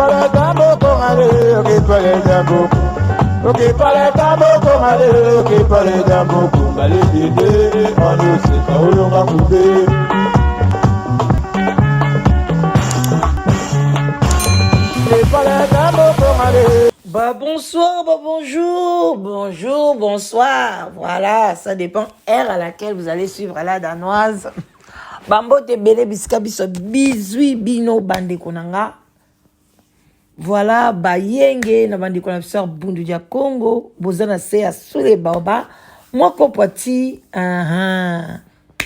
parle tambo kongale, ok parle tambo. Ok parle tambo kongale, ok parle tambo kongale dede, on ose kaolonga kube. Ok parle tambo kongale. Bah bonsoir, bah bonjour, bonjour, bonsoir. Voilà, ça dépend heure à laquelle vous allez suivre la danoise. Bambo te bele biska biso bizui bino bande konanga. Voilà, bayenge na bande konanga biso bundu dia Congo. Bozana se ya sule baoba. Moi kopati,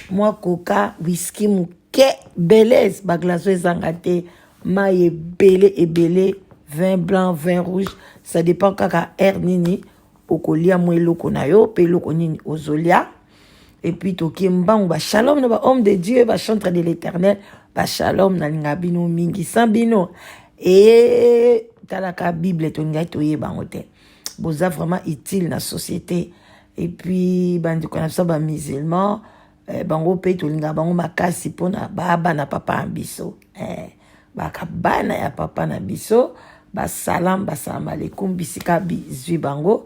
moi coca, whisky muke, belez, baglaso ezangate, maye belé et belé. Vin blanc, vin rouge, ça dépend kaka air nini okolia mwelo konayo pe loko nini ozolia. Et puis toki mbangu ba shalom na ba homme de Dieu ba chantre de l'Éternel ba shalom na lingabino mingi sambino et talaka Bible to ngai to yeba ngote boza vraiment utile na société. Et puis bandi kona ça ba musulman bango pe to linga bango makasi pona baba na papa ambiso bakabana ya papa na biso. Salam, salam alaikum, bisika bizui bango.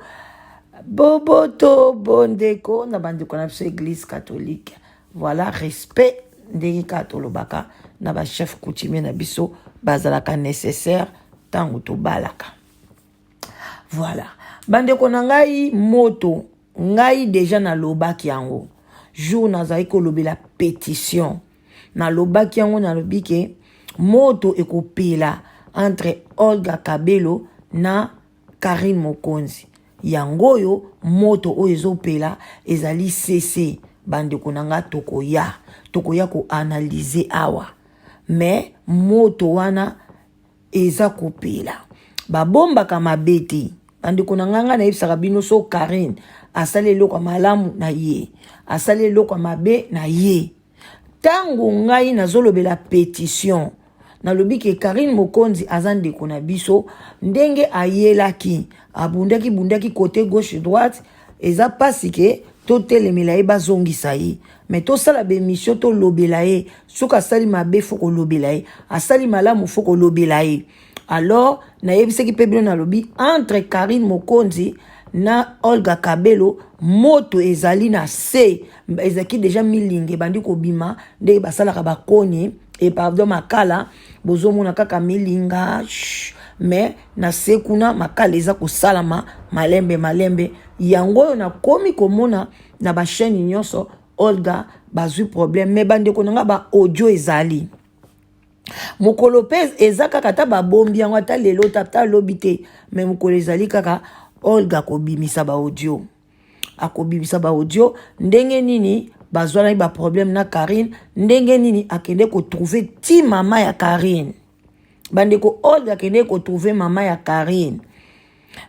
Boboto, bondeko, na bandi kona biso église catholique. Voilà, respect ndenge katolobaka na ba chef coutumier na biso bazalaka nécessaire tango to balaka. Voilà. Bandeko na ngai moto, ngai déjà na lobaki yango. Jour nazai ko lobela pétition. Na lobaki yango na lobike moto ekopela entre Olga Kabelo na Karine Mokonzi. Yangoyo moto o ezopela ezali cc bande konanga tokoya ko analyser awa. Mais moto wana eza kopela. Babomba kama beti bande konanga na yebisaka bino so Karine asale loko malamu na ye. Asale loko mabe na ye. Tango ngai nazolobela pétition na lobi ke Karine Mokonzi azande kona biso ndenge ayelaki bundaki côté gauche droite eza pasi ke to telemela ye bazongisa ye mais to sala be mission to lobela ye soka sali mabe foko lobela ye asali malamu foko lobela ye. Alors na yebiseki pe bino na lobi entre Karine Mokonzi na Olga Kabelo moto ezali na se ezaki déjà milinge bandi ko bima ndenge basalaka bakoni. Et pardon makala bozo mona kaka milinga mais na sekuna makala eza ko salama malembe yango na komi komona na ba chaîne nyonso Olga bazui problème mais bande konanga ba audio ezali mokolo pez ezaka kata ba bombi yango ata lelo tata lobité mais mokolo ezali kaka Olga ko bimisa ba audio akobimisa ba audio ndenge nini bazwana ba problème na Karine ndenge nini akende ko trouver ti mama ya Karine bande ko Olga akende ko trouver mama ya Karine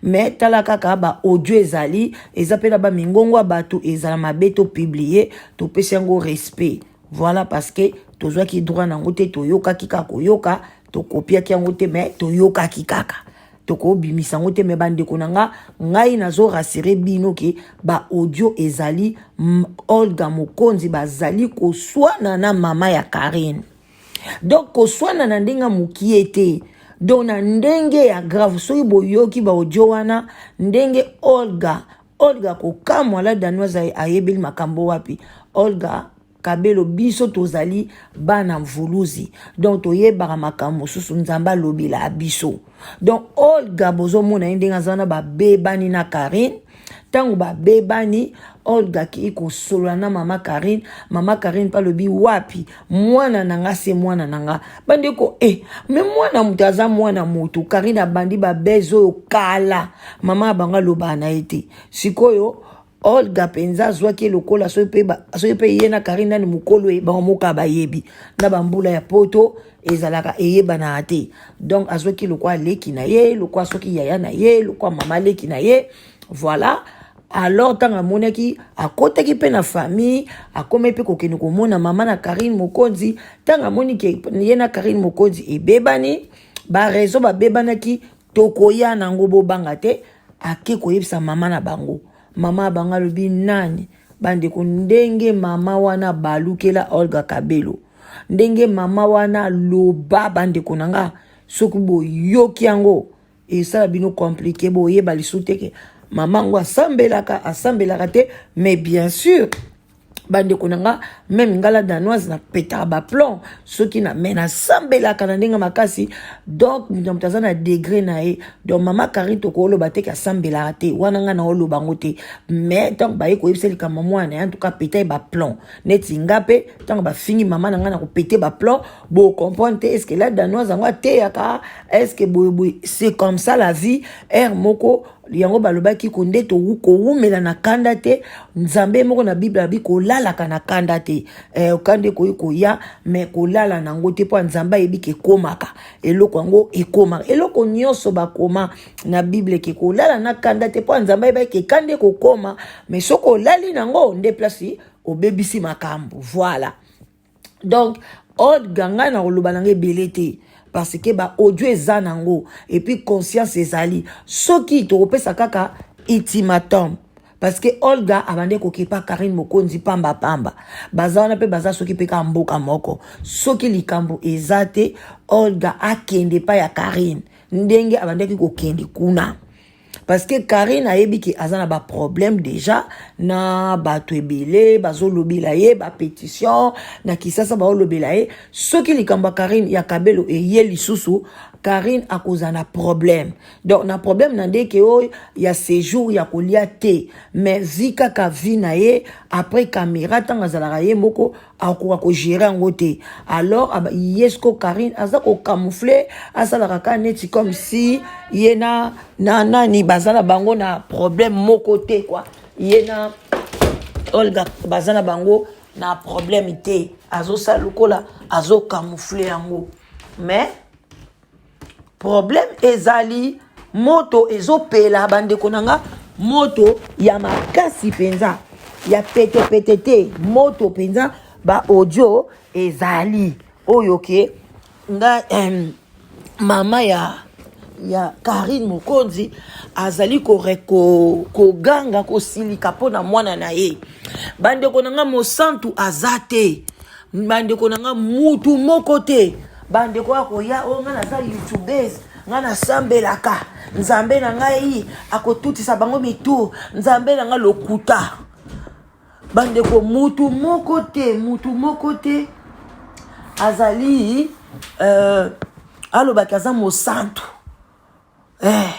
mais tala kaka ba audio ezali ezapela ba mingongo bato ezala mabeto publier to pesi yango respect. Voilà parce que tozwa ki droit na ngote to yoka kika ko yoka to kopia ki yango te mais to yoka kikaka toko bimisa ngote me bande konanga ngai nazo rassurer bino ke ba audio ezali Olga Mokonzi bazali ko swana na mama ya Karine. Donc ko swana na ndenga mukiete donc na ndenge ya grave so boyoki ba audio wana ndenge Olga ko kamwa la danoise ayebeli makambo wapi Olga Kabelo biso tozali bana mvuluzi donc toyebaka makambo susu nzamba lobila abiso. Donc Olga bozo mona ndenga zana ba bebani na Karine tango ba bebani Olga ki ko solo na mama Karine pa lobi wapi mwana nanga se mwana nanga bande ko me mwana mutaza mwana mutu Karine bandi ba bezo kala mama banga loba na ete sikoyo Olga penza zwaki lokola so pe yena Karine ni mukolo e ba moka ba yebi na bambula ya poto ezalaka eyeba na ate donc azwaki lokwa leki na ye lokwa soki yaya na ye lokwa mama leki na ye. Voilà. Alors tanga monaki akotaki pe na famille akome pe kokene komona mama na Karine Mokonzi tanga moniki yena Karine Mokonzi ebebani ba rezo ba bebanaki tokoya na ngobo bangate ake koyebisa mama na bango. Mama banga lobi nani bande ko ndenge mama wana balukela Olga Kabelo ndenge mama wana loba bande konanga soki boyoki yango esala bino compliqué boyeba lisu te ke mama ngo asambelaka te. Mais bien sûr bandeko nanga même ngala danoise na petaka ba plan soki na mena sambelaka na ndenge makasi. Donc mutaza na degré na ye. Donc mama Karine to ko loba te ka sambelaka te wana nga na oloba ngo te. Mais tant ba ko yebiseli ka mwana en tout cas péter ba plan neti ngape tant ba fini mama na nga na ko péter ba plan bo comprendre est-ce que la danoise ngo te yaka est-ce que c'est comme ça la vie moko yango balobaki konde to ko wumela na kanda te nzambe moko na bible abi ko lala kana kanda te okande ko ya mais ko lala nango te po nzamba yebi ke komaka eloko ngo ekoma eloko nyonso bakoma na bible ke ko lala na kanda te po nzamba yebi ke kande ko koma mais soko lali nango nde place obebisi makambo. Voilà. Donc od ganga na koloba nange belete parce que ba audio ezanango et puis conscience ezali soki to opesa kaka ultimatum parce que Olga abande ko kipa Karine Mokonzi pamba baza na pe baza soki pe ka mboka moko soki likambo ezate Olga akende pa ya Karine ndenge abande ko kende kuna parce que Karine a yebi ki azana ba problème déjà na bato ebele bazo lobela ye ba pétition na kisasa ba lobela ye soki likamba Karine ya Kabelo e ye lisusu Karine akozana problème. Donc na problème nande ke o ya séjour ya kolia te mais vika ka vina ye après caméra tanga zala ye moko akoka ko gérer ngote. Alors yesko Karine aza ko camoufler asala ka neti comme si yena ni bazana bango na problème moko te quoi. Yena Olga bazana bango na problème te azo salukola azo camoufler yango. Mais problème ezali moto ezopela bandeko nanga moto ya makasi penza ya pete moto penza ba audio ezali oyoke nga mama ya Karine Mokonzi azali ko ganga ko silika pona mwana na ye bandeko nanga mosantu azate bandeko nanga mutu moko te bandeko akoya nga na za youtubers nga na sambelaka nzambe na ngai akotutisa bango mitu nzambe na nga lokuta bandeko mutu moko te azali alobaki aza mosantu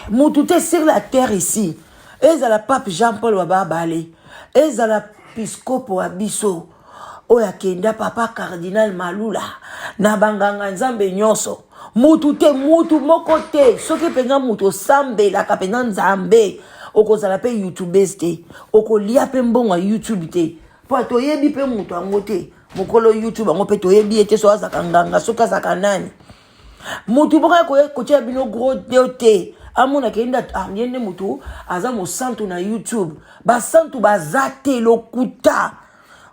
mutu te sur la terre ici ezala pape Jean-Paul wababale ezala piscopo wa biso oya kenda papa cardinal Malula na banganga nzambe nyonso mutu moko te soki penga mutu sambela ka penga nzambe okozala pe youtubers te okolia pe mbongo YouTube te po toyebi pe mutu ango te mokolo YouTube ango pe toyebi ete so azaka nganga soka zaka nani mutu boka ko tia bino gros te amona kenda yende mutu aza mo santu na YouTube ba santu bazate lokuta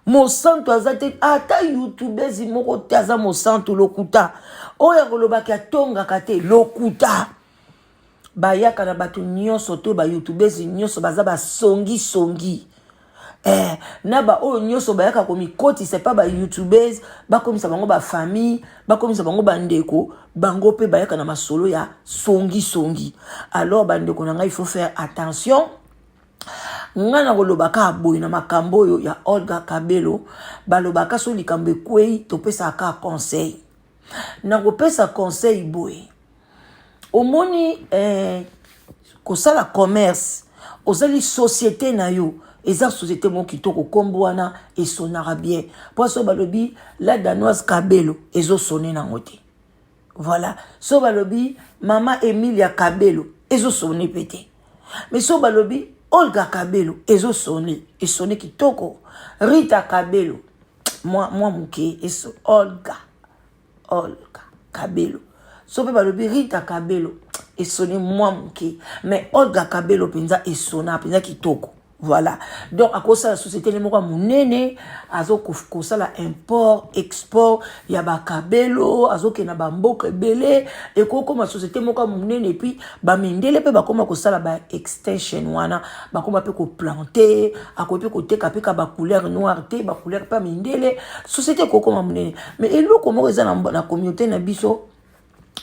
mo santu azate ata youtubers moko te aza mo santu lokuta oya kolobaki atonga kate lokuta bayaka na bato nyonso to ba youtubers nyonso baza ba songi na ba oyo nyonso bayaka komikoti c'est pas ba youtubers bakomisa bango ba famille bakomisa bango bandeko bango pe bayaka na masolo ya songi. Alors bandeko na ngai il faut faire attention. Ngana kolobaka boy na makambo yo ya Olga Kabelo balobaka so likambe kwei topesa ka conseil na kopesa conseil boy omoni kosala commerce ozali société na yo eza société mo kitoko kombo wana esonara bien poso balobi la danoise Kabelo ezo sonner na ngote. Voilà so balobi mama Emilia Kabelo ezo sonner pété mais so balobi Olga Kabelo ezo sonné et sonné kitoko Rita Kabelo moi muke eso Olga Kabelo so pe balobi Rita Kabelo et sonné moi muke mais Olga Kabelo penza et sonna penza kitoko. Voilà. Donc à cause de la société les moka munene azo kosala import export ya ba Kabelo azo ke na ba mboka belé et koko ma société moka munene et puis ba mindele pe ba koma kosala ba extension wana ba koma pe ko planter akope ko teka pe ka ba couleur noire te ba couleur pa mindele société koko ma munene mais eloko moko eza na communauté na biso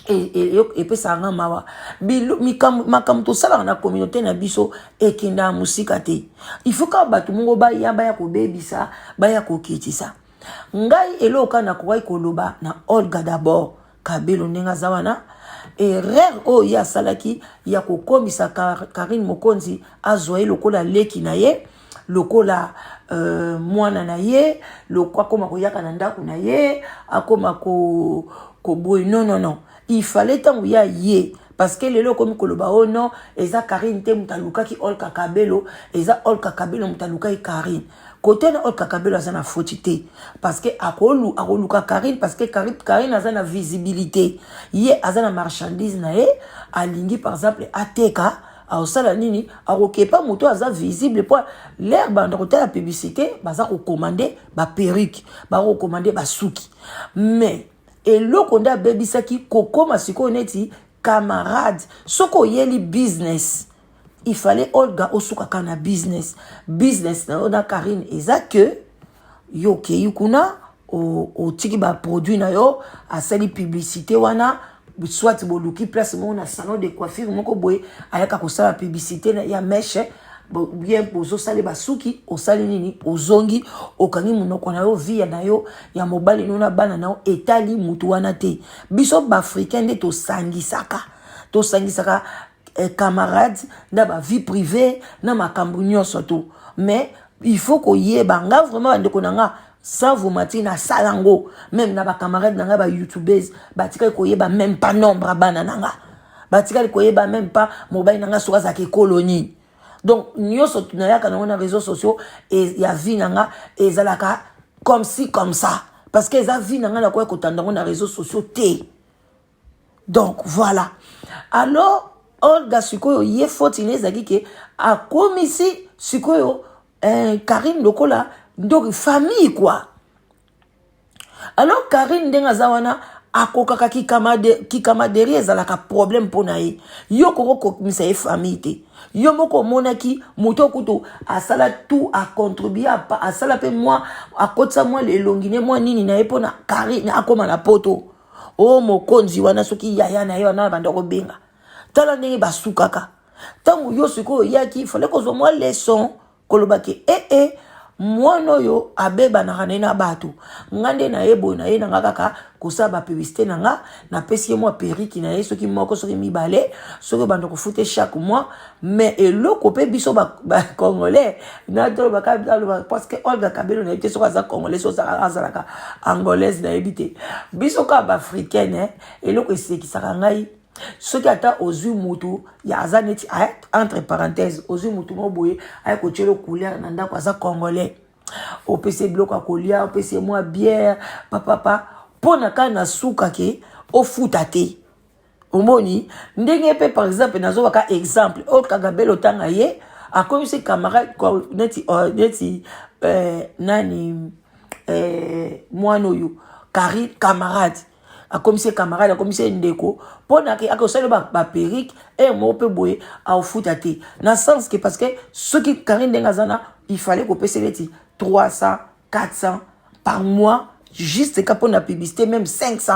et puis ça mawa makam to sala na communauté na biso ekenda musika te. Il faut ka batu mongo ba ya ko bebisa ba ya ko kitisa ngai eloka na ko koloba na Olga d'abord Kabelo ndenga zawana erreur o ya salaki ya ko komisa Karine Mokonzi azwa lokola leki na ye lokola mwana na ye lokwa koma ko yaka na ndako na ye akoma ko boy non il fallait tango ya ye parce que lelo comme koloba oh non eza Karine te mutaluka ki Olga Kabelo eza Olga Kabelo mutaluka ki Karine côté na Olga Kabelo azana fotité parce que akoluka Karine parce que Karine azana visibilité ye azana marchandise na ye alingi par exemple ateka aosala nini akokepa moto aza visible pour l'air banda côté la publicité baza ko commander ba perruque ba ko commander ba suki mais et lokonda bebisaki kokoma siko neti camarade soko yeli business il fallait Olga osuka kana business na ona Karine eza que yo ke yukuna o tiki ba produit na yo asali publicité wana soit boluki place mo na salon de coiffure moko boye ayaka ko sala publicité na ya mèche bien bozo sale basuki osali nini ozongi okangi munoko na yo via na yo ya mobali nona bana na yo etali mutu wana te biso ba africain de to sangisaka camarade na ba vie privée na makambo nyonso to mais il faut ko yeba nga vraiment ndeko nanga sans vous mentir na salango même na ba camarade nanga ba youtubers batika ko yeba même pas nombre bana nanga batika ko yeba même pas mobali nanga soka za ke colonie. Donc, nous sommes dans les réseaux sociaux et il y a vie et zalaka comme ci, comme ça. Parce que la vie dans les réseaux sociaux. Donc, voilà. Alors, Olga Sikoyo, il y a faut que a commis ici, Sikoyo, Karine Lokola, donc famille quoi. Alors, Karine Dengazawana, akokaka ki kamaderi ezalaka problème pona ye yo koko misa e famille te yo moko monaki moto kuto asala tout a contribuer a sala pe moi akotsa moi le longine moi nini na epona Karine akoma na poto o mokonzi wana soki yaya na yo na banda ko benga tala ndenge basukaka tangu yo siko yaki fallait ko zo moi leçon kolobaki mwana yo abeba na kanena bato ngande na yebo na ye na kaka kosaba publicité na pesi moi perruque na ye soki moko soki mibale soki bando ko fouter chaque mois mais eloko pe biso ba congolais na to ba parce que Olga Kabelo na été soka za congolais so za azalaka angolaise na ebité biso ka ba africaine eloko esekisaka ngai soki ata ozwi mutu ya azaneti entre parenthèses ozwi mutu moboye ay ko tchelo couleur na ndako aza congolais au PC bloc à colia au PC moi bière papa pona kana suka ke au futate omoni ndenge pe par exemple nazo baka exemple Olga Kabelo tanga ye a comme ses camarades neti nani mwano yo camarade a comme ses camarades a comme ses ndeko pona ke akosala ba perruque et mo pe boye a futate na sens que parce que ce qui Karine Dengazana il fallait qu'on paye 300, 400 par mois, juste pour la publicité, même 500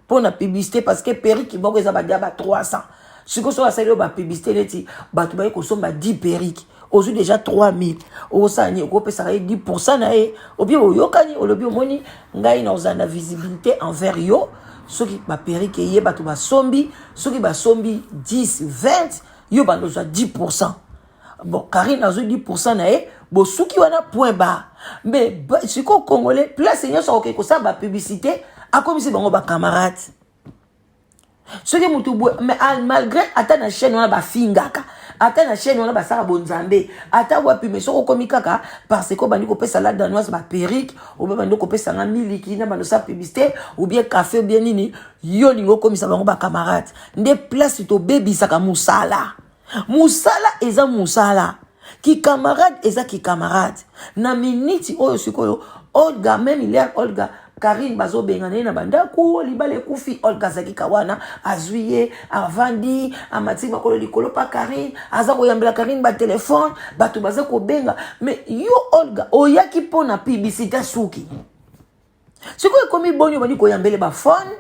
pour la publicité, parce que perruque qui va que 300. Ce que soit la publicité, tu vas consommer 10 perruques. Aujourd'hui déjà 3000. Au sani, au peut ça 10% na e. Au bien au yokani, au lobby au moni, ngai na ozana visibilité envers yo. Ce qui va perruque ye batu ba sombi, ce qui va sombi 10, 20, yo ba nous 10%. Bon, Karine a 10% na e. Bon, ceux qui ont un point bas. Mais, ce qu'on congolais, place, il y a une publicité, à comme si on a camarade. Ce qui est mais malgré, attends la chaîne, on a ba fingaka. Attends la chaîne, on a ba sara bonzambe. Attends, wapi, mais ce qu'on komikaka, parce que on a salade danoise, ba perruque, ou bien on a salade miliki, na ba publicité, ou bien café, ou bien nini, yo lingo comme ça, on a ba camarade. Des places, to baby, saka musala. Musala, eza musala. Qui camarade eza qui camarade na miniti oyo sikoyo Olga même il y a Olga Karine bazo bengane na bandako libale kufi Olga zaki kawana azuye avandi amati makolo likolo pa Karine aza ko yambela Karine ba téléphone bato baza ko benga mais yo Olga oyaki pona publicité suki sikoyo komi bonyo bani ko yambele ba phone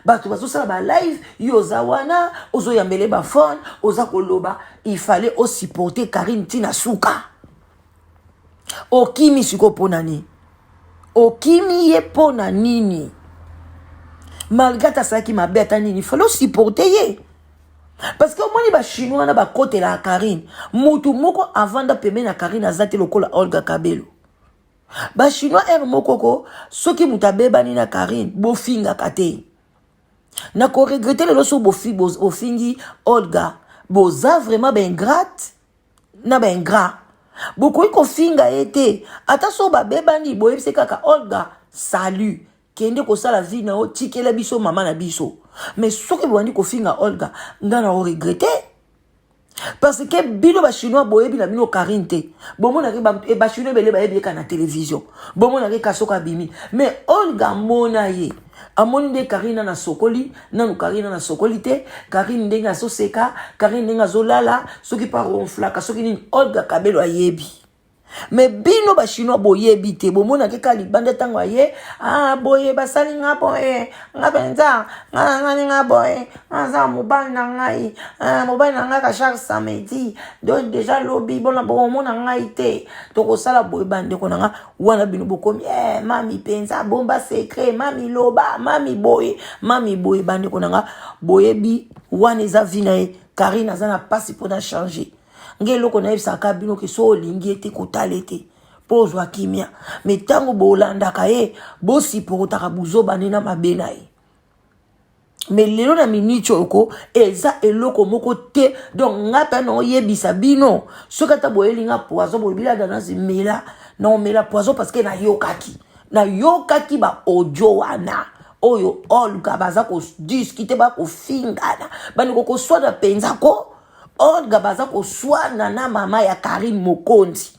bato bazosala ba live yo oza wana ozoyambele ba phone oza koloba il fallait o supporter Karine tina suka okimi siko pona nini okimi ye pona nini malgré ta saki mabe ata nini il fallait supporter ye parce que omoni ba chinois na ba côté la Karine mutu moko avanda pembe na Karine azate lokola Olga Kabelo ba chinois mokoko soki mutabebani na Karine bofinga kate na ko regretter le so bofingi Olga boza vraiment ben ingrate na ben ingrat beaucoup ko finga ete ata so ba bebani boyebise kaka Olga salut kende ko sala vie na o tikela biso mama na biso mais soki boandi ko finga Olga ngana o regretter parce que bino ba chinois boyebi na bino Karine te bomona ke ba chinois bele ba yebi ka na télévision bomona ke kasoka bimi mais Olga mona ye amoni de Karine na sokoli na Karine na sokoli te Karine ndenga so seka Karine ndenga zo lala soki pa ronflaka soki ni Olga Kabelo ayebi mais bino ba chinois boyebi te bomona ke kali bande tango aye boye basali nga boye nga benza nga boye nga mobile na ngai mobile na ngai ka chaque samedi donc déjà lobby bona bomona ngai te to ko sala boye bande ko nga wana bino bokomi mami penza bomba secret mami loba mami boye bande ko nga boyebi wana eza vina Karine azana pasi pour changer ngelo ko na ebisaka bino ke so olingi ete kotalete pozwa kimia mais tango bolandaka ye bosi porotaka buzoba nena mabena ye mais lelo na minute oko eza eloko moko te donc ngapa no yebisa bino sokata boyelinga poison boyebila dana zimela non mela poison parce que na yokaki ba audio wana oyo Olga baza ko discuter ba ko fingana bani ko swada penza ko Olga baza ko swana na mama ya Karine Mokonzi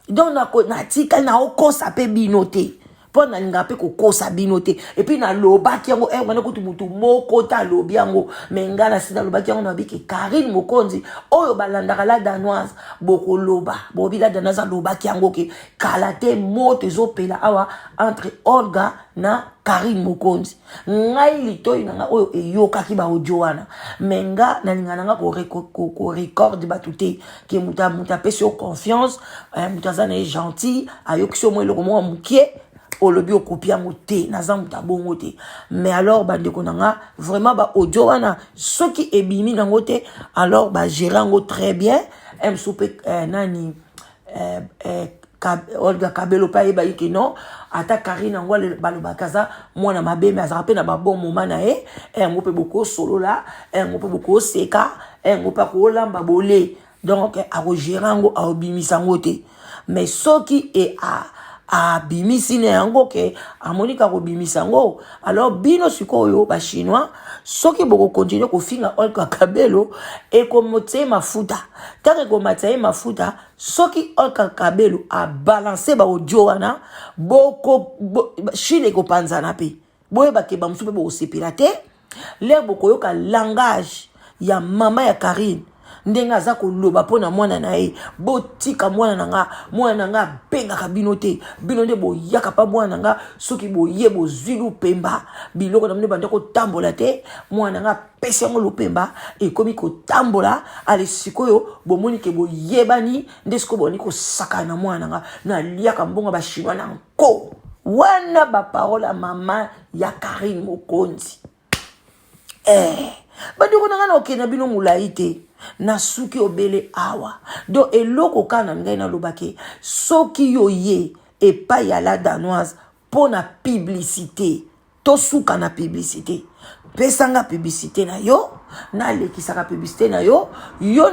donc na tika na okosa pe binote po na linga pe ko kosa binote et puis na lobaki yango wana ko mutu moko ta lobi yango menga na sina lobaki yango na biki Karine Mokonzi oyo balandaka la danoise boko loba bobi la danoise lobaki yango ke kalate moto zopela awa entre Olga na Karine Mokonzi ngai litoi nanga oyo eyokaki ba audio wana menga na linga nanga ko record batute ke muta pesi au confiance mutazana est gentil ayoki so mo eloko mo mukie olobi okopia moté naza muta bongo te mais alors bande konanga vraiment ba audio wana soki ebimi nango te alors ba gérer ngo très bien soupe nani Olga Kabelo pa yeba yiki non ata Karine ngwa baloba kaza mwana mabeme azarape na ba bon moment na ngope boko solo la ngope boko seka ngope ko lamba bolé donc a gérer ngo a obimisa ngo te mais soki a bimisi ne yango ke amonika ko bimisa ngo alors bino sikoyo ba chinois soki boko continuer ko finga Olga Kabelo e ko mote mafuta tant ko mataye mafuta soki Olga Kabelo a balancer ba audio wana boko chine ko panzana pe boye ba ke ba msupe bo sepilate le boko yoka langage ya mama ya Karine ndenga za koloba pona mwana na ye botika mwana nga benga bino te bino nde boyaka pa mwana nga soki boye bozwilu pemba biloko na mne bande ko tambola te mwana nga pesi yango lupemba ekomi ko tambola ale sikoyo bomoni ke boyebani nde siko boni ko saka na mwana nga na liaka mbonga ba chinois na nko wana ba parole mama ya Karine Mokonzi badiko nanga na okena bino mulai te na suki obele awa donc eloko kana ngai na lobake soki yo ye epa ya la danoise pona publicité to suka na publicité pesanga publicité na yo na lekisaka publicité na yo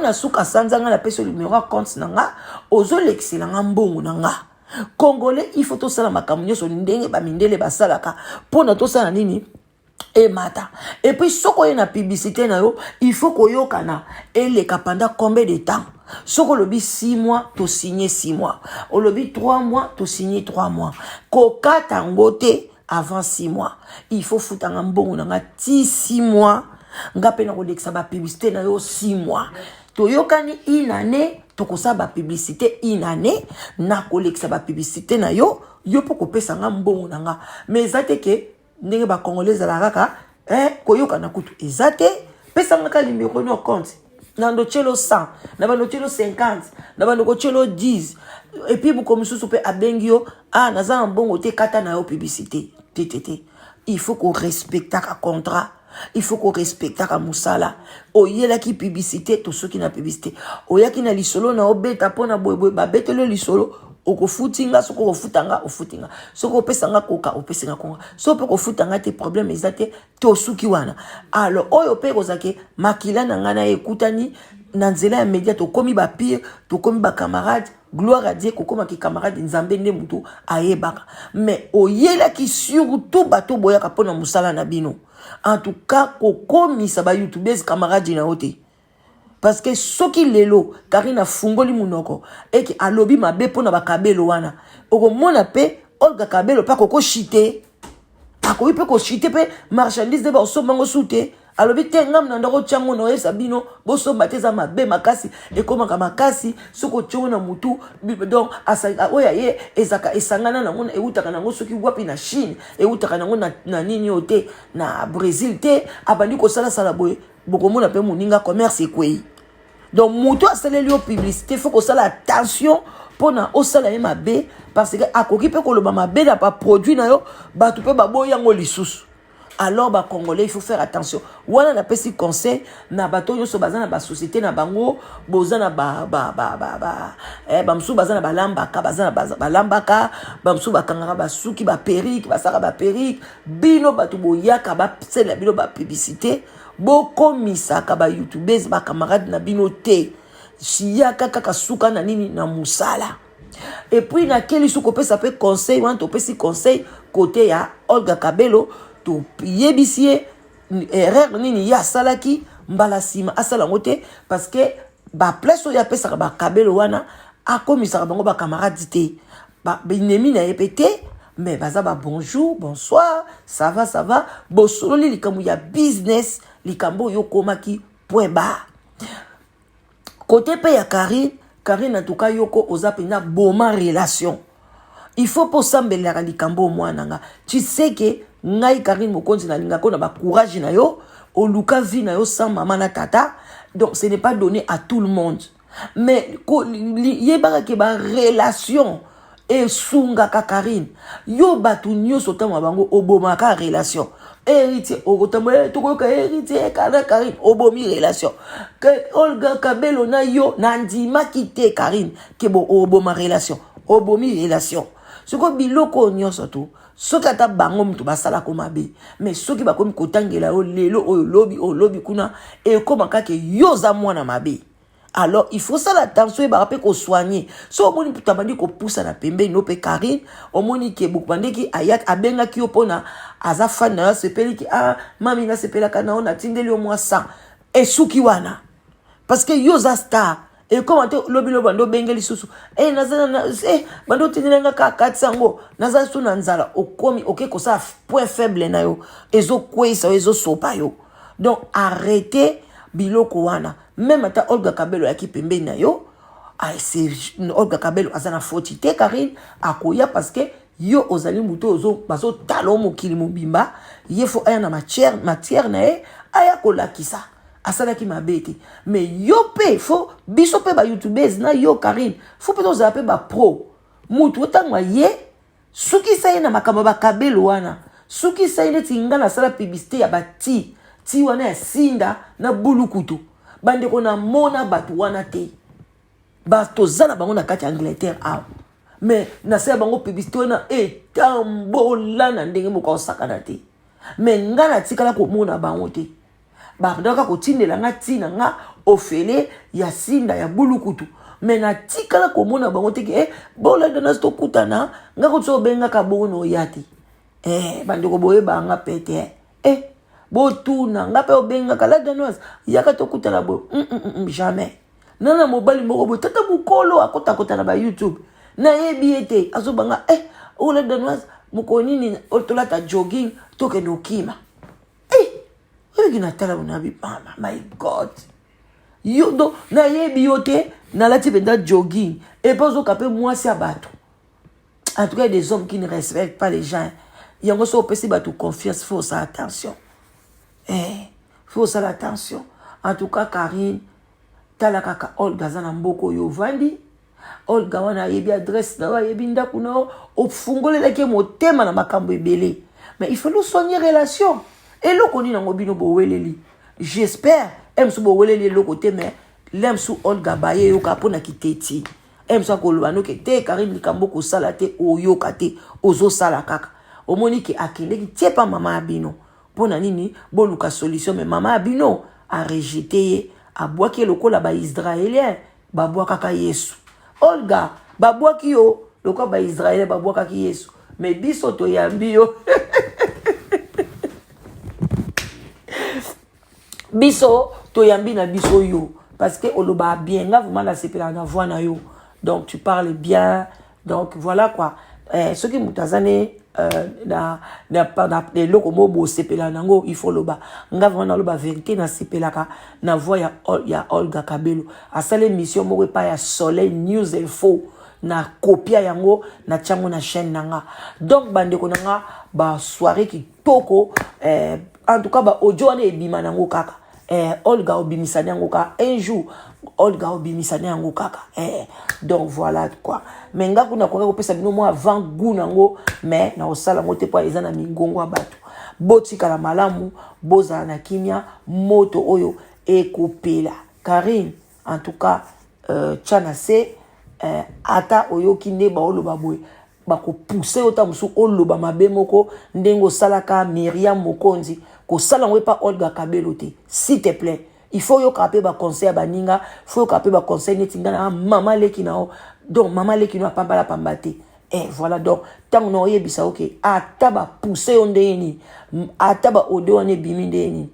na suka sanzanga na peso numéro compte nanga ozo lekisela nga mbongo nanga Congolais il faut to sala makambo nyonso ndenge ba mindele basalaka pona to sala nini et mata. Et puis, ce qu'on a publicité, il faut qu'on y ait les pendant combien de temps? Ce qu'on lobby 6 mois, tu signes 6 mois. On lobby 3 mois, tu signes 3 mois. Koka tangote avant 6 mois. Il faut foutre un bon, on a 6 mois. Nga pena ko deksa ba publicité na yo 6 mois. To yokani une année, to ko sa ba publicité une année, na ko leksa ba publicité na yo, yo poko pesa nga mbongo nanga. Mais zate ke ndenge ba congolais la kaka koyoka na kutu ezate pesa ngaka numéro no compte na ndo chelo 100 na bando chelo 50 na bando chelo 10 et puis beaucoup misusu pe abengio naza mbongo te kata na yo publicité tétété il faut qu'on respecte un contrat il faut qu'on respecte un musala oyela ki publicité to ceux qui na publicité oya ki na lisolo na obeta pona boyeboy ba betelo lisolo okofutinga soko ofutanga ofutinga soko opesanga koka opesinga konga soko okofutanga te problème ezate to suki wana alors oyo pe kozake makila na ngana ekutani na nzela ya media to komi ba pire to komi ba camarade gloire à Dieu kokoma ki camarade nzambe nde mutu ayebaka mais oyela ki surtout bato boyaka pona musala na bino en tout cas kokomi sa ba youtubers camarade na ote. Parce que ce qui lelo Karine a fungoli munoko et qui a lobby ma be pona ba kabelo wana oko mona pe Olga Kabelo pa koko chité ako ipe ko chité pe marchandise de ba so mango soute alobi te ngam na ndoko chango no esa bino boso bateza mabe makasi e koma ka makasi soko chongo na mutu donc asa oya ye ezaka esangana na ngona eutaka na ngoso ki wapi na Chine eutaka na ngona na nini ote na Brésil te abandi ko sala sala boye boko mona pe muninga commerce ekwei. Donc mutu asala lio publicité faut ko sala attention pona osala ye mabe parce que akoki pe ko loba mabe na pas produit na yo batu pe baboya ngo lisusu. Alors ba congolais il faut faire attention wana na pesi conseil na bato yoso bazana ba société na bango bozana bamsu bazana balambaka bazana balambaka bamsu bakangaka basuki ba perruque basaka ba perruque bino bato boyaka ba sela bino ba publicité boko misaka ba youtubers ba camarade na bino te siyaka kaka suka na nini na musala. Et puis na keli suko pesa pe conseil wana to pesi conseil côté ya Olga Kabelo to yebisie erreur nini ya salaki mbala sima asala ngote parce que ba place ya pesa ba Kabelo wana akomisa bango ba camarade te ba binemi na répéter mais baza ba bonjour bonsoir ça va bosolo likambo ya business likambo yo komaki point bas côté pe ya Karine en tout cas yoko ozapena boma relation il faut pour sambelera likambo mwananga tu sais que ngai Karine mokonzi na linga ko na ba courage na yo oluka vi na yo sans maman na tata donc ce n'est pas donné à tout le monde mais yebaka ke ba relation et sunga ka Karine yo batu nyoso tama bango oboma ka relation héritier okotamo to ko ka héritier kana Karine obomi relation que Olga Kabelo na yo na ndima kite Karine ke bo oboma relation obomi relation soko biloko nyoso to soki ata bango mutu basala ko mabe mais soki bakomi kotangela o lelo oyo lobi kuna e koma kake yoza mwana mabe. Alors il faut ça l'attention et barape ko soigner so omoni puta bandi ko poussa na pembe no pe Karine omoni ke buku bandi ki ayat abenga ki opona aza fan na sepeli ki mami na sepela kana ona tindeli o mwa 100 e suki wana parce que yoza star et comment lobi bando bengeli susu nazana bando tinenga ka katsango nazala su na nzala okomi oke ko sa point faible na yo ezo kwesa ezo sopa yo donc arrêtez biloko wana même ata Olga Kabelo yaki pembe na yo c'est Olga Kabelo azana faute te Karine akoya parce que yo ozali muto ozo bazo talo mokili mobimba yefo aya na matière na e aya kolakisa asala ki mabete mais yo pe faut biso pe ba youtubers na yo Karine faut pe ozala pe ba pro mutu otangwa ye suki sai na makamba ba Kabelo wana suki sai neti ngana sala publicité ya bati ti wana ya sinda na bulukutu bande ko na mona batu wana te bato zana bango na kati Angleterre mais na se bango publicité wana etambola na ndenge moko osakana te mais ngana tikala ko mona bango te bandaka ko tindela nga tina nga ofele ya sinda ya bulukutu mais na tikala ko mona bango te ke bola dana sto kutana nga ko tso benga ka bono yati bande ko boye banga pete botuna nga pe obenga kala danoise yaka to kutana bo jamais nana mobali moko bo tata bukolo akota na ba YouTube na yebiete azobanga ola danoise mukoni ni otolata jogging toke no kima na tala unabi mama my god yo do na yebi yote na lati benda jogging et pas au capé moi c'est abato en tout cas des hommes qui ne respectent pas les gens yango so opesi bato confiance faut ça attention faut ça attention en tout cas Karine tala kaka Olga zana mboko yo vandi Olga wana yebi adresse na yebi ndaku na ofungolelaki motema na makambo ebele mais il faut nous soigner relation et loko ni nango bino bo weleli j'espère emsu bo weleli loko te mais lemsu Olga baye yo kapona kiteti emsu ko lobano ke te Karine likambo ko sala te oyoka te ozo sala kaka omoni ke akende ki tie pa mama abino pona nini boluka solution mais mama abino a rejeté a boaki lokola ba israélien ba boaka Yesu Olga ba boaki yo lokola ba israélien ba boaka Yesu mais biso to yambi yo biso to yambi na biso yo parce que oloba bien nga vraiment la sepela na voix na yo donc tu parles bien donc voilà quoi ce qui mutazane na loko mobo sepela nango il faut loba nga vraiment loba vérité na sepelaka na voix ya Olga Kabelo asale mission moko pa ya Soleil News Info na copia yango na tiango na chaîne nanga donc bande ko nanga ba soirée ki toko en tout cas ba audio na ebima nango kaka Olga obimisane yango kaka un jour Olga obimisane yango kaka donc voilà quoi mais nga kuna ko pesa bino mo avant goût nango mais na osala ngote po ezana mingongo abatu botika la malamu boza na kimia moto oyo ekopela Karine en tout cas tchana se ata oyo kinde ba oloba boy ba ko pousser ota musu oloba mabe moko ndengo salaka Myriam Mokonzi ko sala ngwe pa Olga Kabelo te s'il te plaît il faut yo kapé ba conseil ba ninga faut yo kapé ba conseil netinga na mama leki nao donc mama leki no pamba la pambate voilà donc tant no yebisa OK ata ba pousser ondeni ata ba odo one bimi ndeni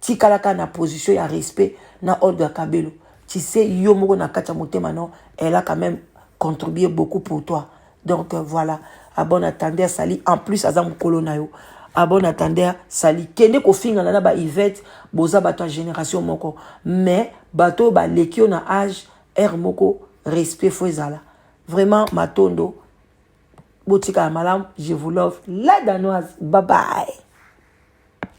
tikalaka na position ya respect na Olga Kabelo tu sais yo moko na kacha motema non elle a quand même contribué beaucoup pour toi donc voilà à bon attendeur sali en plus azam kolona yo à bon attendeur sali kende ko finga na ba Yvette boza bato génération moko mais bato ba lekio na âge er moko respect fozala vraiment matondo botika malam je vous love la danoise bye bye.